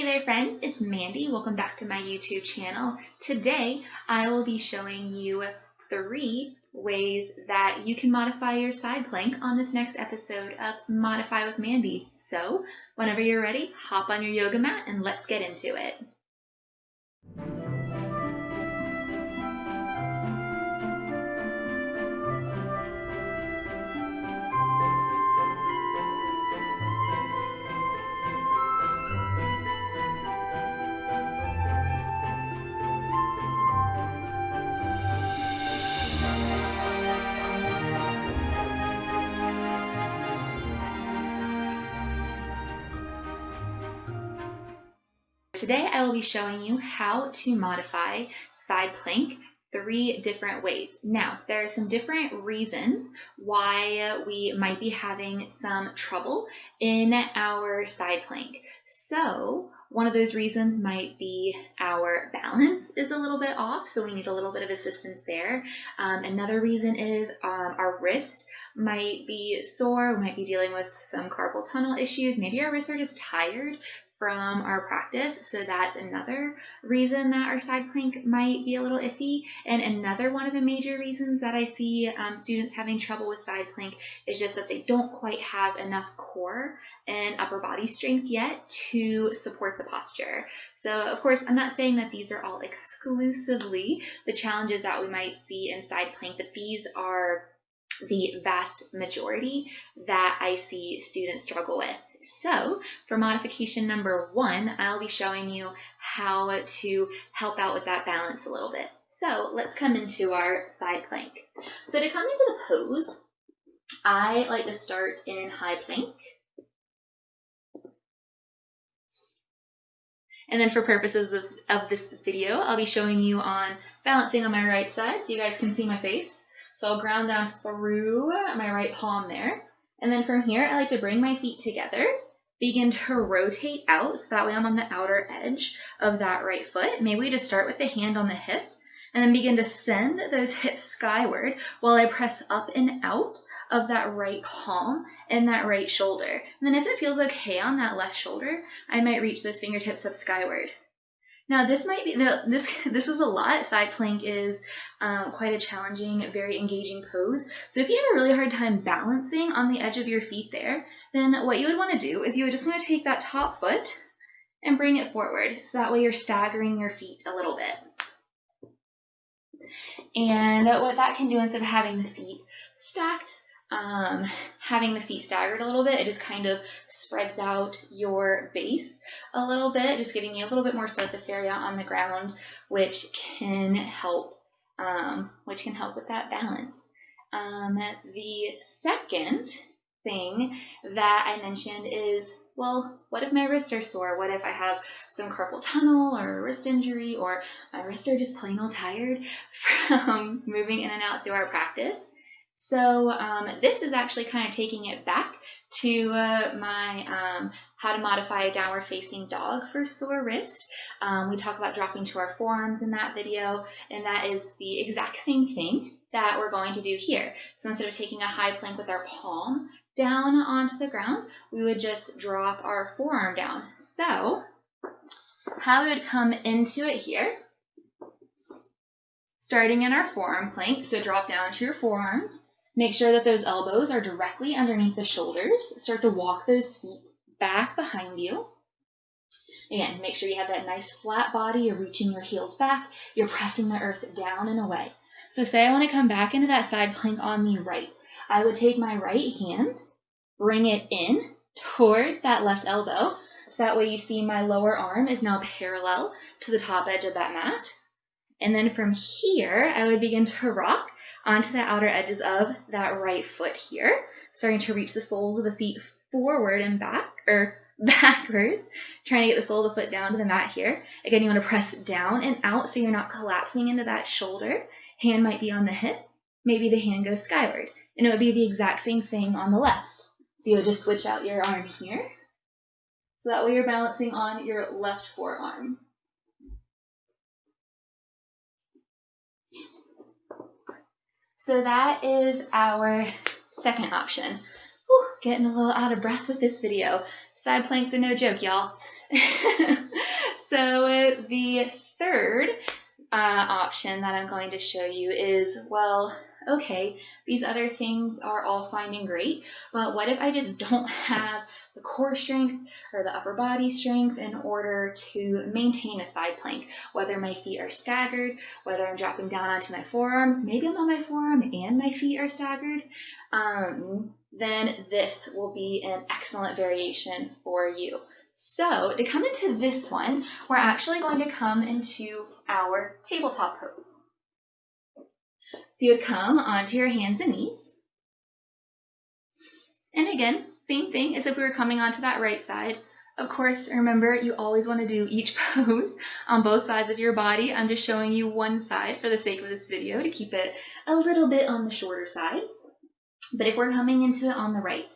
there friends, it's Mandy. Welcome back to my YouTube channel. Today I will be showing you 3 ways that you can modify your side plank on this next episode of Modify with Mandy. So whenever you're ready, hop on your yoga mat and let's get into it. Today I will be showing you how to modify side plank 3 different ways. Now, there are some different reasons why we might be having some trouble in our side plank. So, one of those reasons might be our balance is a little bit off, so we need a little bit of assistance there. Another reason is our wrist might be sore, we might be dealing with some carpal tunnel issues, maybe our wrists are just tired from our practice, so that's another reason that our side plank might be a little iffy. And another one of the major reasons that I see students having trouble with side plank is just that they don't quite have enough core and upper body strength yet to support the posture. So of course, I'm not saying that these are all exclusively the challenges that we might see in side plank, but these are the vast majority that I see students struggle with. So for modification number 1, I'll be showing you how to help out with that balance a little bit. So let's come into our side plank. So to come into the pose, I like to start in high plank. And then for purposes of this video, I'll be showing you on balancing on my right side so you guys can see my face. So I'll ground down through my right palm there. And then from here, I like to bring my feet together, begin to rotate out, so that way I'm on the outer edge of that right foot. Maybe we just start with the hand on the hip, and then begin to send those hips skyward while I press up and out of that right palm and that right shoulder. And then if it feels okay on that left shoulder, I might reach those fingertips up skyward. Now this might be, this is a lot. Side plank is quite a challenging, very engaging pose. So if you have a really hard time balancing on the edge of your feet there, then what you would want to do is you would just want to take that top foot and bring it forward. So that way you're staggering your feet a little bit. And what that can do, instead of having the feet stacked, having the feet staggered a little bit, it just kind of spreads out your base a little bit, just giving you a little bit more surface area on the ground, which can help with that balance. The second thing that I mentioned is, well, what if my wrists are sore? What if I have some carpal tunnel or a wrist injury, or my wrists are just plain old tired from moving in and out through our practice? So this is actually kind of taking it back to my how to modify a downward facing dog for sore wrist. We talk about dropping to our forearms in that video, and that is the exact same thing that we're going to do here. So instead of taking a high plank with our palm down onto the ground, we would just drop our forearm down. So how we would come into it here, starting in our forearm plank, so drop down to your forearms. Make sure that those elbows are directly underneath the shoulders. Start to walk those feet back behind you. Again, make sure you have that nice flat body. You're reaching your heels back. You're pressing the earth down and away. So say I want to come back into that side plank on the right. I would take my right hand, bring it in towards that left elbow. So that way you see my lower arm is now parallel to the top edge of that mat. And then from here, I would begin to rock onto the outer edges of that right foot here, starting to reach the soles of the feet forward and back, or backwards, trying to get the sole of the foot down to the mat here. Again, you want to press down and out so you're not collapsing into that shoulder. Hand might be on the hip, maybe the hand goes skyward, and it would be the exact same thing on the left. So you would just switch out your arm here, so that way you're balancing on your left forearm. So that is our second option. Whew, getting a little out of breath with this video. Side planks are no joke, y'all. So the third option that I'm going to show you is, well, okay, these other things are all fine and great, but what if I just don't have the core strength or the upper body strength in order to maintain a side plank? Whether my feet are staggered, whether I'm dropping down onto my forearms, maybe I'm on my forearm and my feet are staggered, then this will be an excellent variation for you. So to come into this one, we're actually going to come into our tabletop pose. So you would come onto your hands and knees. And again, same thing as if we were coming onto that right side. Of course, remember, you always want to do each pose on both sides of your body. I'm just showing you one side for the sake of this video to keep it a little bit on the shorter side. But if we're coming into it on the right,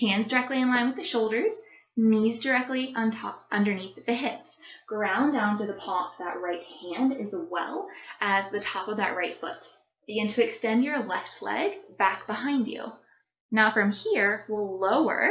hands directly in line with the shoulders, knees directly on top, underneath the hips. Ground down to the palm of that right hand as well as the top of that right foot. Begin to extend your left leg back behind you. Now from here, we'll lower,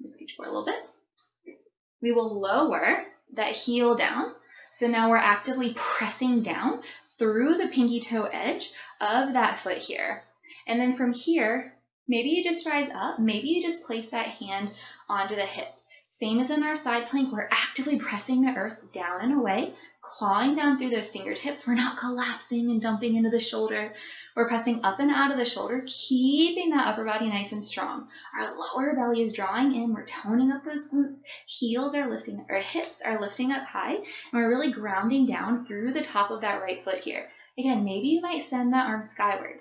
just scooch forward a little bit. We will lower that heel down. So now we're actively pressing down through the pinky toe edge of that foot here. And then from here, maybe you just rise up, maybe you just place that hand onto the hip. Same as in our side plank, we're actively pressing the earth down and away, clawing down through those fingertips. We're not collapsing and dumping into the shoulder. We're pressing up and out of the shoulder, keeping that upper body nice and strong. Our lower belly is drawing in. We're toning up those glutes. Heels are lifting, our hips are lifting up high, and we're really grounding down through the top of that right foot here. Again, maybe you might send that arm skyward.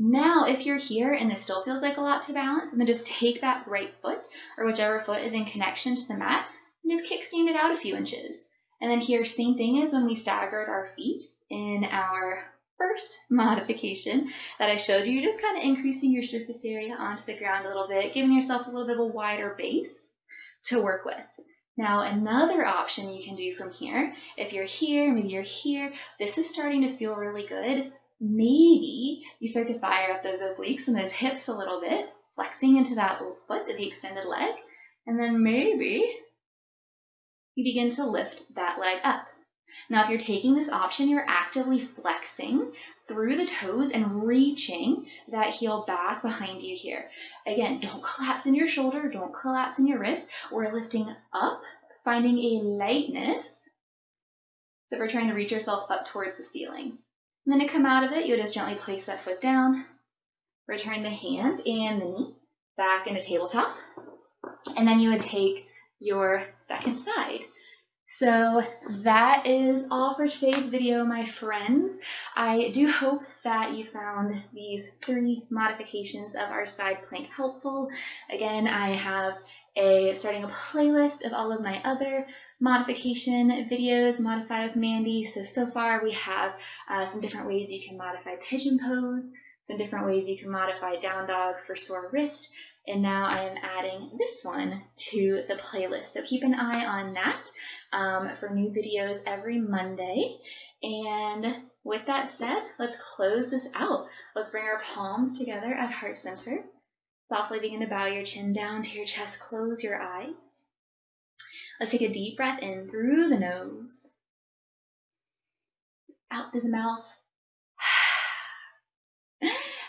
Now, if you're here and this still feels like a lot to balance, then just take that right foot or whichever foot is in connection to the mat and just kickstand it out a few inches. And then here, same thing as when we staggered our feet in our first modification that I showed you. You're just kind of increasing your surface area onto the ground a little bit, giving yourself a little bit of a wider base to work with. Now, another option you can do from here, if you're here, maybe you're here, this is starting to feel really good. Maybe you start to fire up those obliques and those hips a little bit, flexing into that foot to the extended leg, and then maybe you begin to lift that leg up. Now, if you're taking this option, you're actively flexing through the toes and reaching that heel back behind you here. Again, don't collapse in your shoulder, don't collapse in your wrist. We're lifting up, finding a lightness. So we're trying to reach yourself up towards the ceiling. And then to come out of it, you'll just gently place that foot down, return the hand and the knee back into tabletop, and then you would take your second side. So that is all for today's video, my friends. I do hope that you found these 3 modifications of our side plank helpful. Again, I have starting a playlist of all of my other modification videos, Modify with Mandy. So far we have some different ways you can modify pigeon pose, some different ways you can modify down dog for sore wrist, and now I am adding this one to the playlist. So keep an eye on that for new videos every Monday. And with that said, let's close this out. Let's bring our palms together at heart center. Softly begin to bow your chin down to your chest, close your eyes. Let's take a deep breath in through the nose, out through the mouth.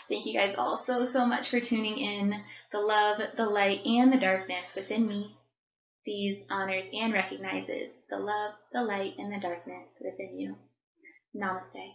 Thank you guys all so much for tuning in. The love, the light, and the darkness within me sees, honors, and recognizes the love, the light, and the darkness within you. Namaste.